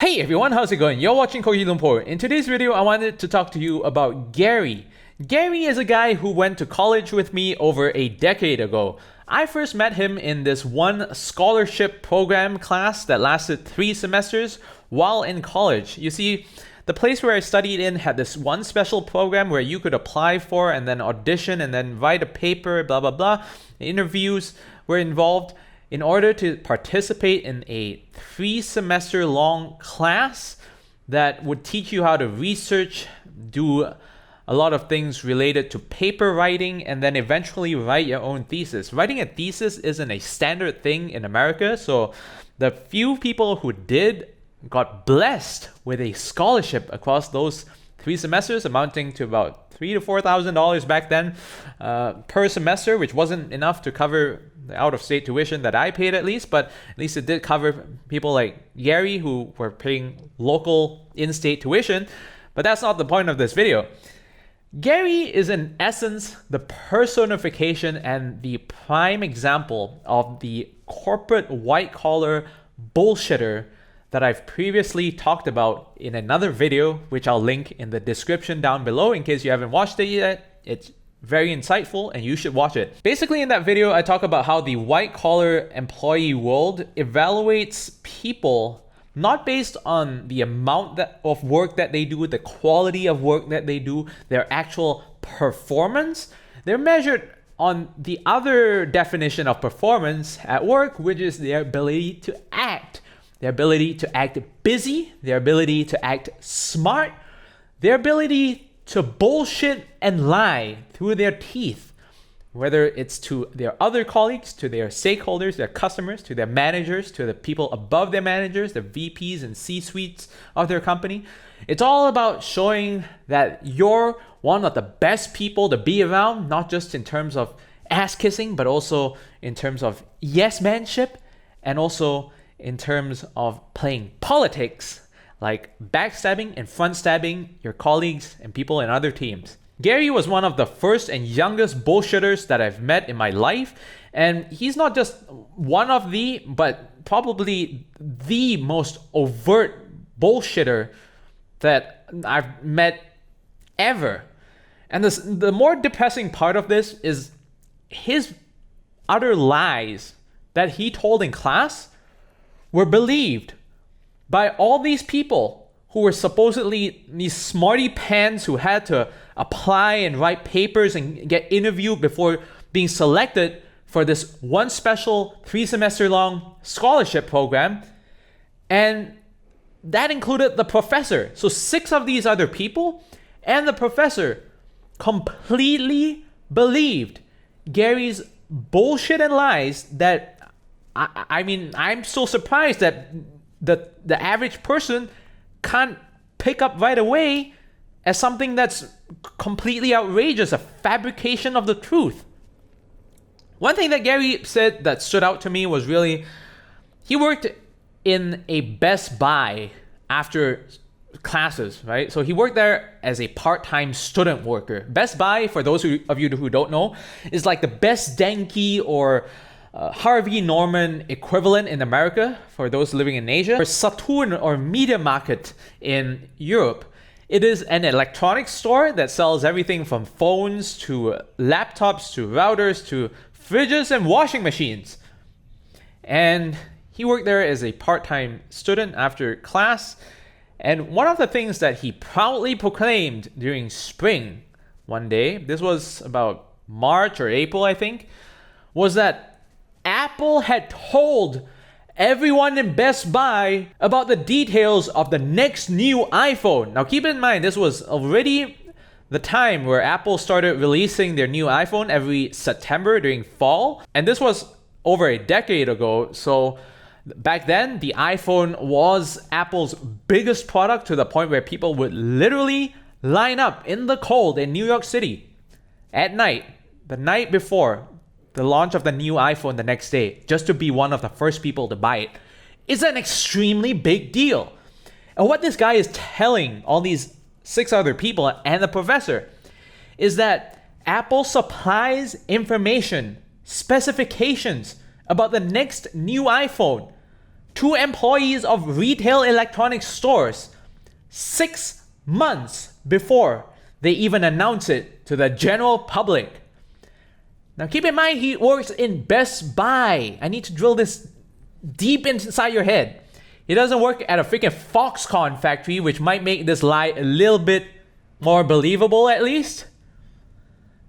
Hey everyone, how's it going? You're watching Kogi Lumpur. In today's video, I wanted to talk to you about Gary. Gary is a guy who went to college with me over a decade ago. I first met him in this one scholarship program class that lasted 3 semesters while in college. You see, the place where I studied in had this one special program where you could apply for and then audition and then write a paper, blah, blah, blah. Interviews were involved in order to participate in a 3-semester long class that would teach you how to research, do a lot of things related to paper writing, and then eventually write your own thesis. Writing a thesis isn't a standard thing in America, so the few people who did got blessed with a scholarship across those 3 semesters, amounting to about $3,000 to $4,000 back then per semester, which wasn't enough to cover the out-of-state tuition that I paid at least, but at least it did cover people like Gary who were paying local in-state tuition. But that's not the point of this video. Gary is in essence the personification and the prime example of the corporate white-collar bullshitter that I've previously talked about in another video, which I'll link in the description down below in case you haven't watched it yet. It's very insightful and you should watch it. Basically, in that video, I talk about how the white-collar employee world evaluates people not based on the amount of work that they do, the quality of work that they do, their actual performance. They're measured on the other definition of performance at work, which is their ability to act. Their ability to act busy, their ability to act smart, their ability to bullshit and lie through their teeth, whether it's to their other colleagues, to their stakeholders, their customers, to their managers, to the people above their managers, the VPs and C-suites of their company. It's all about showing that you're one of the best people to be around, not just in terms of ass kissing, but also in terms of yes-manship, and also in terms of playing politics, like backstabbing and front-stabbing your colleagues and people in other teams. Gary was one of the first and youngest bullshitters that I've met in my life, and he's not just one of the, but probably the most overt bullshitter that I've met ever. And the more depressing part of this is his utter lies that he told in class were believed by all these people who were supposedly these smarty pants who had to apply and write papers and get interviewed before being selected for this one special 3-semester long scholarship program. And that included the professor. So 6 of these other people and the professor completely believed Gary's bullshit and lies that I mean, I'm so surprised that the average person can't pick up right away as something that's completely outrageous, a fabrication of the truth. One thing that Gary said that stood out to me was really, he worked in a Best Buy after classes, right? So he worked there as a part-time student worker. Best Buy, for those of you who don't know, is like the Best Denki or Harvey Norman equivalent in America for those living in Asia, or Saturn or Media Market in Europe. It is an electronics store that sells everything from phones to laptops to routers to fridges and washing machines. And he worked there as a part-time student after class. And one of the things that he proudly proclaimed during spring one day, this was about March or April, I think, was that Apple had told everyone in Best Buy about the details of the next new iPhone. Now keep in mind, this was already the time where Apple started releasing their new iPhone every September during fall. And this was over a decade ago. So back then, the iPhone was Apple's biggest product, to the point where people would literally line up in the cold in New York City at night, the night before the launch of the new iPhone the next day, just to be one of the first people to buy it. It's an extremely big deal. And what this guy is telling all these 6 other people and the professor is that Apple supplies information, specifications about the next new iPhone to employees of retail electronics stores 6 months before they even announce it to the general public. Now keep in mind, he works in Best Buy. I need to drill this deep inside your head. He doesn't work at a freaking Foxconn factory, which might make this lie a little bit more believable at least.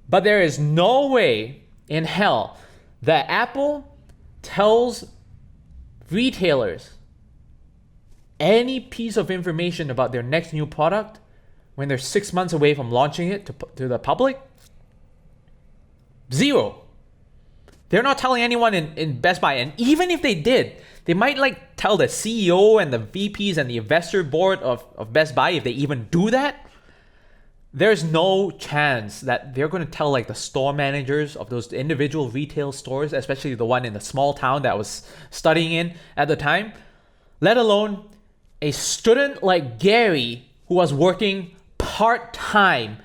But there is no way in hell that Apple tells retailers any piece of information about their next new product when they're 6 months away from launching it to the public. Zero. They're not telling anyone in Best Buy. And even if they did, they might like tell the CEO and the VPs and the investor board of Best Buy, if they even do that. There's no chance that they're going to tell like the store managers of those individual retail stores, especially the one in the small town that I was studying in at the time, let alone a student like Gary who was working part-time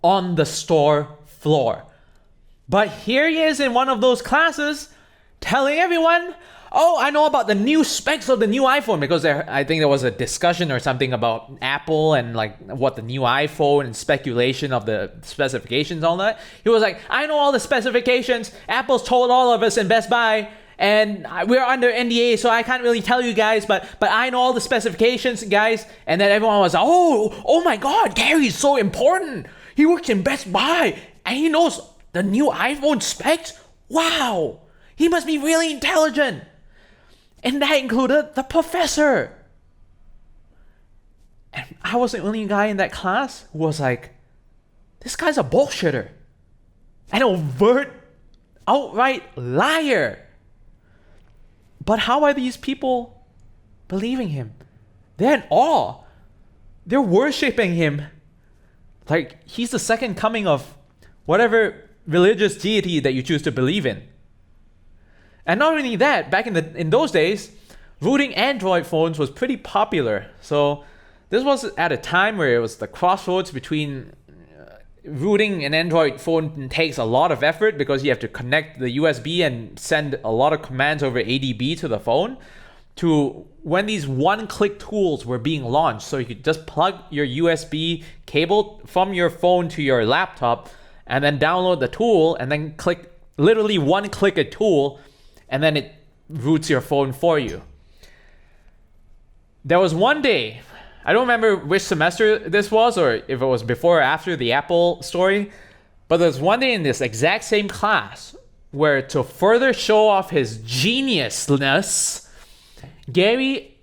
on the store floor. But here he is in one of those classes telling everyone, oh, I know about the new specs of the new iPhone, because I think there was a discussion or something about Apple and like what the new iPhone and speculation of the specifications, all that. He was like, I know all the specifications. Apple's told all of us in Best Buy, and we're under NDA, so I can't really tell you guys, but I know all the specifications, guys. And then everyone was like, oh my God, Gary's so important. He works in Best Buy and he knows the new iPhone specs. Wow, he must be really intelligent. And that included the professor. And I was the only guy in that class who was like, this guy's a bullshitter. An overt, outright liar. But how are these people believing him? They're in awe. They're worshiping him like he's the second coming of whatever religious deity that you choose to believe in. And not only that, back in those days, rooting Android phones was pretty popular. So this was at a time where it was the crossroads between rooting an Android phone takes a lot of effort because you have to connect the USB and send a lot of commands over ADB to the phone, to when these one-click tools were being launched. So you could just plug your USB cable from your phone to your laptop and then download the tool and then click, literally one-click a tool, and then it roots your phone for you. There was one day, I don't remember which semester this was or if it was before or after the Apple story, but there was one day in this exact same class where, to further show off his geniusness, Gary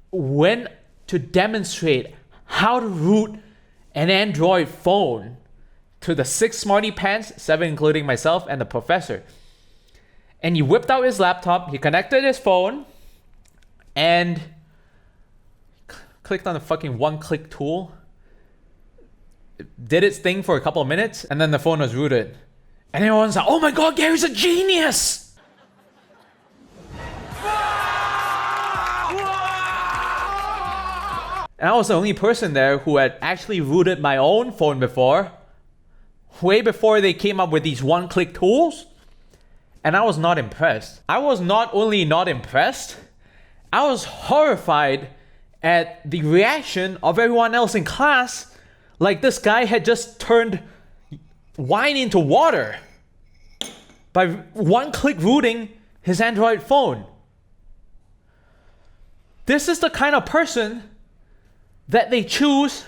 went to demonstrate how to root an Android phone to the 6 smarty pants, 7 including myself and the professor. And he whipped out his laptop, he connected his phone, and clicked on the fucking one-click tool. It did its thing for a couple of minutes, and then the phone was rooted. And everyone's like, oh my God, Gary's a genius! And I was the only person there who had actually rooted my own phone before, way before they came up with these one-click tools. And I was not impressed. I was not only not impressed, I was horrified at the reaction of everyone else in class, like this guy had just turned wine into water by one-click rooting his Android phone. This is the kind of person that they choose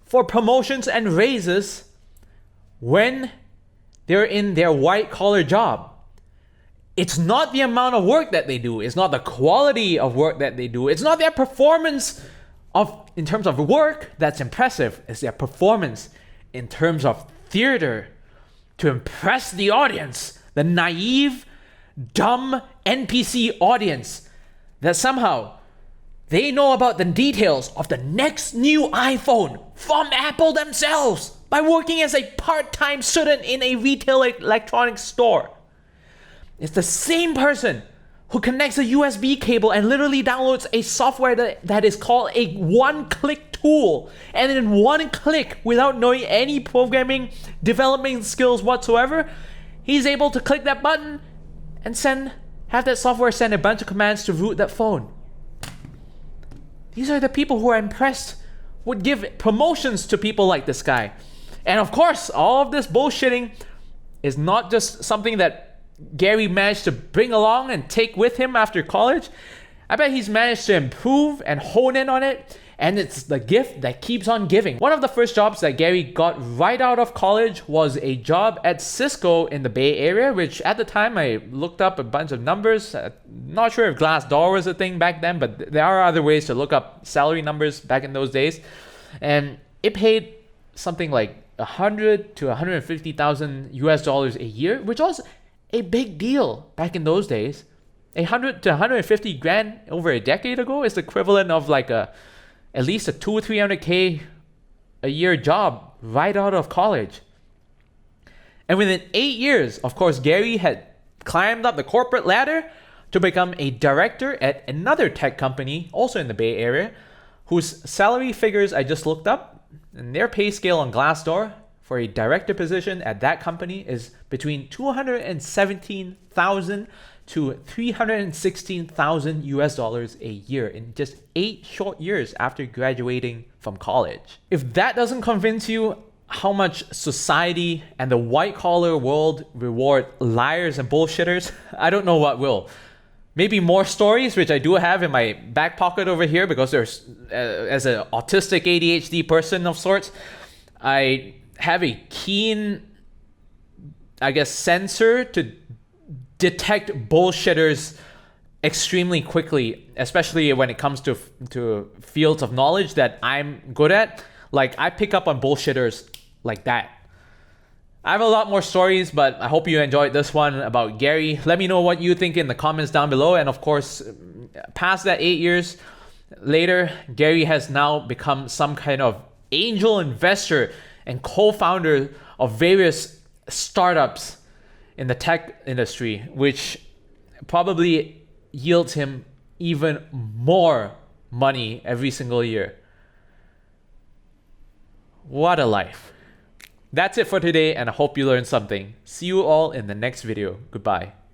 for promotions and raises when they're in their white-collar job. It's not the amount of work that they do. It's not the quality of work that they do. It's not their performance in terms of work that's impressive. It's their performance in terms of theater to impress the audience, the naive, dumb NPC audience that somehow they know about the details of the next new iPhone from Apple themselves by working as a part-time student in a retail electronics store. It's the same person who connects a USB cable and literally downloads a software that is called a one-click tool. And in one click, without knowing any programming, development skills whatsoever, he's able to click that button and have that software send a bunch of commands to root that phone. These are the people who are impressed, would give promotions to people like this guy. And of course, all of this bullshitting is not just something that Gary managed to bring along and take with him after college. I bet he's managed to improve and hone in on it, and it's the gift that keeps on giving. One of the first jobs that Gary got right out of college was a job at Cisco in the Bay Area, which at the time I looked up a bunch of numbers. Not sure if Glassdoor was a thing back then, but there are other ways to look up salary numbers back in those days. And it paid something like 100 to 150,000 US dollars a year, which was a big deal back in those days. 100 to 150 grand over a decade ago is the equivalent of like at least a 200 or 300K a year job right out of college. And within 8 years, of course, Gary had climbed up the corporate ladder to become a director at another tech company, also in the Bay Area, whose salary figures I just looked up, and their pay scale on Glassdoor for a director position at that company is between 217,000 to 316,000 US dollars a year in just 8 short years after graduating from college. If that doesn't convince you how much society and the white collar world reward liars and bullshitters, I don't know what will. Maybe more stories, which I do have in my back pocket over here, because there's, as an autistic ADHD person of sorts, I have a keen, I guess, sensor to detect bullshitters extremely quickly, especially when it comes to fields of knowledge that I'm good at. Like, I pick up on bullshitters like that. I have a lot more stories, but I hope you enjoyed this one about Gary. Let me know what you think in the comments down below. And of course, past that 8 years later, Gary has now become some kind of angel investor and co-founder of various startups in the tech industry, which probably yields him even more money every single year. What a life. That's it for today, and I hope you learned something. See you all in the next video. Goodbye.